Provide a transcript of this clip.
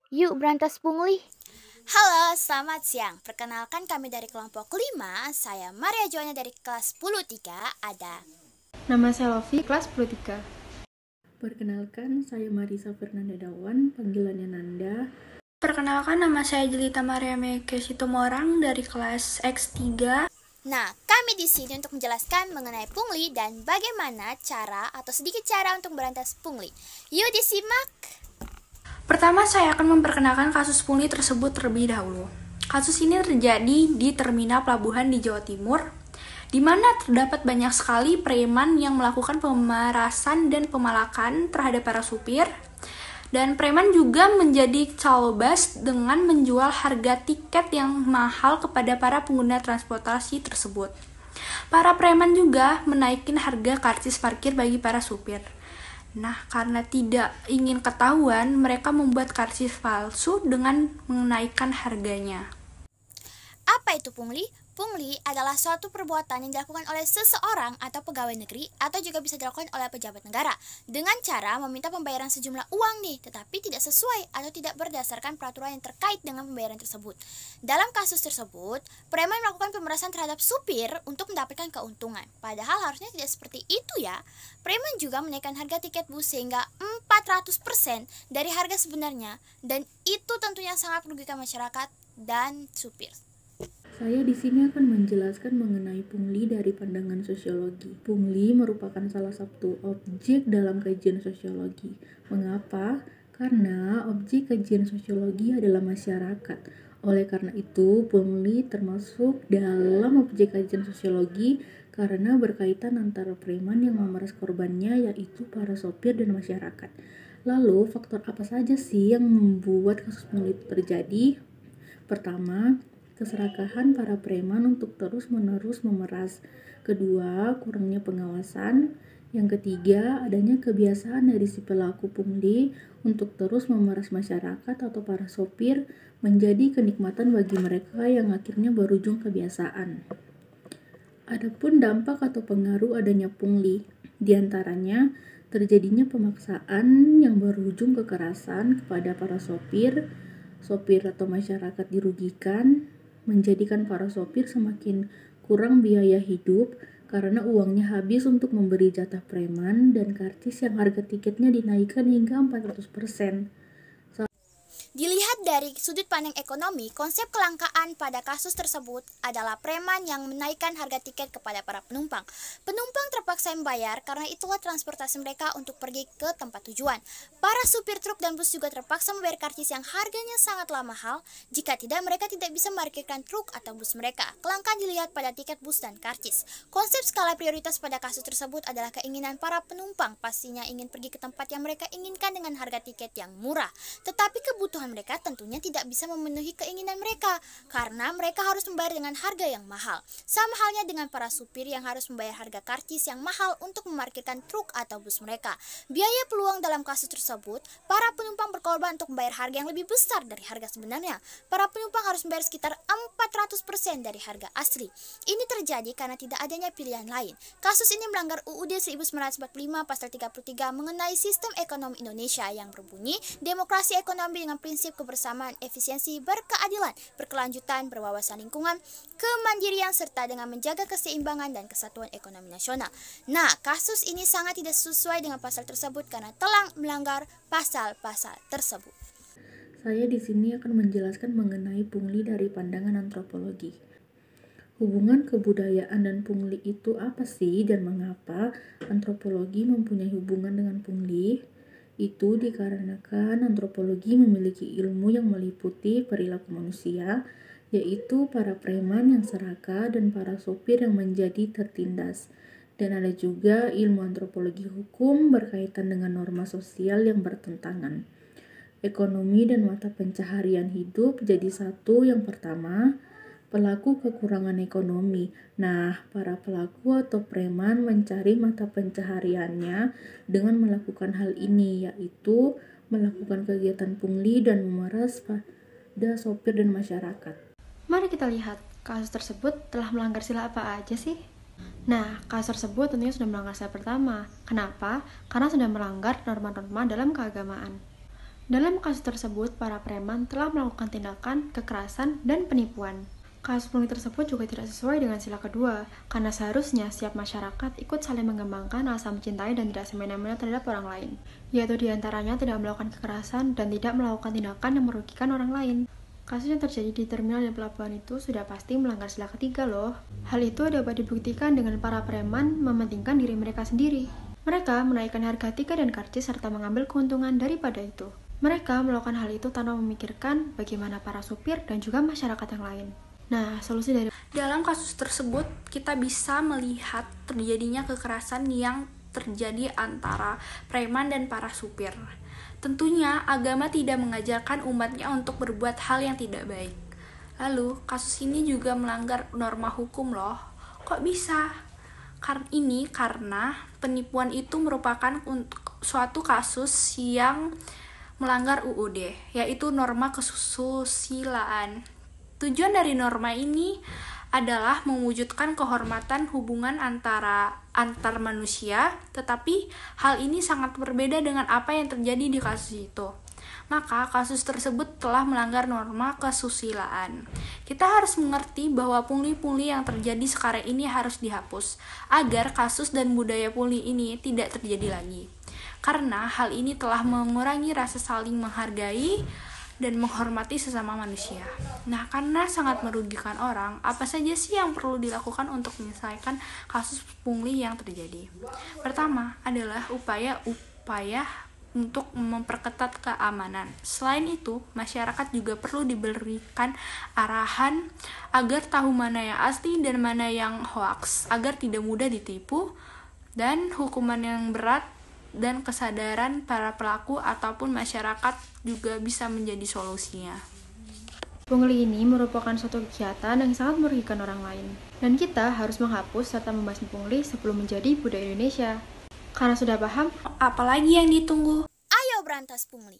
Yuk berantas pungli. Halo, selamat siang. Perkenalkan kami dari kelompok 5. Saya Maria Joana dari kelas 10-3. Ada Nama saya Lofi, kelas 10-3. Perkenalkan, saya Marisa Fernanda Dawan, panggilannya Nanda. Perkenalkan, nama saya Jelita Maria Meke Situmorang dari kelas X3. Nah, kami di sini untuk menjelaskan mengenai pungli dan bagaimana cara atau sedikit cara untuk berantas pungli. Yuk disimak. Pertama, saya akan memperkenalkan kasus pungli tersebut terlebih dahulu. Kasus ini terjadi di terminal pelabuhan di Jawa Timur, di mana terdapat banyak sekali preman yang melakukan pemerasan dan pemalakan terhadap para supir. Dan preman juga menjadi calobas dengan menjual harga tiket yang mahal kepada para pengguna transportasi tersebut. Para preman juga menaikkan harga karcis parkir bagi para supir. Nah, karena tidak ingin ketahuan, mereka membuat karcis palsu dengan menaikkan harganya. Apa itu pungli? Pungli adalah suatu perbuatan yang dilakukan oleh seseorang atau pegawai negeri atau juga bisa dilakukan oleh pejabat negara dengan cara meminta pembayaran sejumlah uang nih, tetapi tidak sesuai atau tidak berdasarkan peraturan yang terkait dengan pembayaran tersebut. Dalam kasus tersebut, preman melakukan pemerasan terhadap supir untuk mendapatkan keuntungan. Padahal harusnya tidak seperti itu ya. Preman juga menaikkan harga tiket bus sehingga 400% dari harga sebenarnya, dan itu tentunya sangat merugikan masyarakat dan supir. Saya di sini akan menjelaskan mengenai pungli dari pandangan sosiologi. Pungli merupakan salah satu objek dalam kajian sosiologi. Mengapa? Karena objek kajian sosiologi adalah masyarakat. Oleh karena itu, pungli termasuk dalam objek kajian sosiologi karena berkaitan antara preman yang memeras korbannya, yaitu para sopir dan masyarakat. Lalu, faktor apa saja sih yang membuat kasus pungli itu terjadi? Pertama, keserakahan para preman untuk terus-menerus memeras. Kedua, kurangnya pengawasan. Yang ketiga, adanya kebiasaan dari si pelaku pungli untuk terus memeras masyarakat atau para sopir menjadi kenikmatan bagi mereka yang akhirnya berujung kebiasaan. Adapun dampak atau pengaruh adanya pungli, diantaranya terjadinya pemaksaan yang berujung kekerasan kepada para sopir atau masyarakat dirugikan, menjadikan para sopir semakin kurang biaya hidup karena uangnya habis untuk memberi jatah preman dan karcis yang harga tiketnya dinaikkan hingga 400%. Dilihat dari sudut pandang ekonomi, konsep kelangkaan pada kasus tersebut adalah preman yang menaikkan harga tiket kepada para penumpang. Penumpang terpaksa membayar karena itulah transportasi mereka untuk pergi ke tempat tujuan. Para supir truk dan bus juga terpaksa membayar karcis yang harganya sangatlah mahal. Jika tidak, mereka tidak bisa memarkirkan truk atau bus mereka. Kelangkaan dilihat pada tiket bus dan karcis. Konsep skala prioritas pada kasus tersebut adalah keinginan para penumpang pastinya ingin pergi ke tempat yang mereka inginkan dengan harga tiket yang murah. Tetapi kebutuhan mereka tentunya tidak bisa memenuhi keinginan mereka karena mereka harus membayar dengan harga yang mahal. Sama halnya dengan para supir yang harus membayar harga karcis yang mahal untuk memarkirkan truk atau bus mereka. Biaya peluang dalam kasus tersebut, para penumpang berkorban untuk membayar harga yang lebih besar dari harga sebenarnya. Para penumpang harus membayar sekitar 400% dari harga asli. Ini terjadi karena tidak adanya pilihan lain. Kasus ini melanggar UUD 1945 pasal 33 mengenai sistem ekonomi Indonesia yang berbunyi demokrasi ekonomi dengan prinsip kebersamaan, efisiensi, berkeadilan, berkelanjutan, berwawasan lingkungan, kemandirian, serta dengan menjaga keseimbangan dan kesatuan ekonomi nasional. Nah, kasus ini sangat tidak sesuai dengan pasal tersebut karena telah melanggar pasal-pasal tersebut. Saya di sini akan menjelaskan mengenai pungli dari pandangan antropologi. Hubungan kebudayaan dan pungli itu apa sih dan mengapa antropologi mempunyai hubungan dengan pungli? Itu dikarenakan antropologi memiliki ilmu yang meliputi perilaku manusia, yaitu para preman yang serakah dan para sopir yang menjadi tertindas. Dan ada juga ilmu antropologi hukum berkaitan dengan norma sosial yang bertentangan. Ekonomi dan mata pencaharian hidup jadi satu. Yang pertama, pelaku kekurangan ekonomi. Nah, para pelaku atau preman mencari mata pencahariannya dengan melakukan hal ini, yaitu melakukan kegiatan pungli dan memeras pada sopir dan masyarakat. Mari kita lihat, kasus tersebut telah melanggar sila apa aja sih? Nah, kasus tersebut tentunya sudah melanggar sila pertama. Kenapa? Karena sudah melanggar norma-norma dalam keagamaan. Dalam kasus tersebut, para preman telah melakukan tindakan kekerasan dan penipuan. Kasus pungli tersebut juga tidak sesuai dengan sila kedua, karena seharusnya setiap masyarakat ikut saling mengembangkan rasa mencintai dan tidak semena-mena terhadap orang lain, yaitu diantaranya tidak melakukan kekerasan dan tidak melakukan tindakan yang merugikan orang lain. Kasus yang terjadi di terminal dan pelabuhan itu sudah pasti melanggar sila ketiga loh. Hal itu dapat dibuktikan dengan para preman mementingkan diri mereka sendiri. Mereka menaikkan harga tiket dan karcis serta mengambil keuntungan daripada itu. Mereka melakukan hal itu tanpa memikirkan bagaimana para supir dan juga masyarakat yang lain. Nah, solusi dari Dalam kasus tersebut, kita bisa melihat terjadinya kekerasan yang terjadi antara preman dan para supir. Tentunya, agama tidak mengajarkan umatnya untuk berbuat hal yang tidak baik. Lalu, kasus ini juga melanggar norma hukum loh. Kok bisa? Karena penipuan itu merupakan suatu kasus yang melanggar UUD, yaitu norma kesusilaan. Tujuan dari norma ini adalah mewujudkan kehormatan hubungan antar manusia, tetapi hal ini sangat berbeda dengan apa yang terjadi di kasus itu. Maka kasus tersebut telah melanggar norma kesusilaan. Kita harus mengerti bahwa pungli-pungli yang terjadi sekarang ini harus dihapus, agar kasus dan budaya pungli ini tidak terjadi lagi. Karena hal ini telah mengurangi rasa saling menghargai dan menghormati sesama manusia. Nah, karena sangat merugikan orang, apa saja sih yang perlu dilakukan untuk menyelesaikan kasus pungli yang terjadi? Pertama adalah upaya untuk memperketat keamanan. Selain itu, masyarakat juga perlu diberikan arahan agar tahu mana yang asli dan mana yang hoaks, agar tidak mudah ditipu, dan hukuman yang berat dan kesadaran para pelaku ataupun masyarakat juga bisa menjadi solusinya. pungli ini merupakan suatu kegiatan yang sangat merugikan orang lain, dan kita harus menghapus serta membasmi pungli sebelum menjadi budaya Indonesia. Karena sudah paham, Apalagi yang ditunggu? Ayo berantas pungli.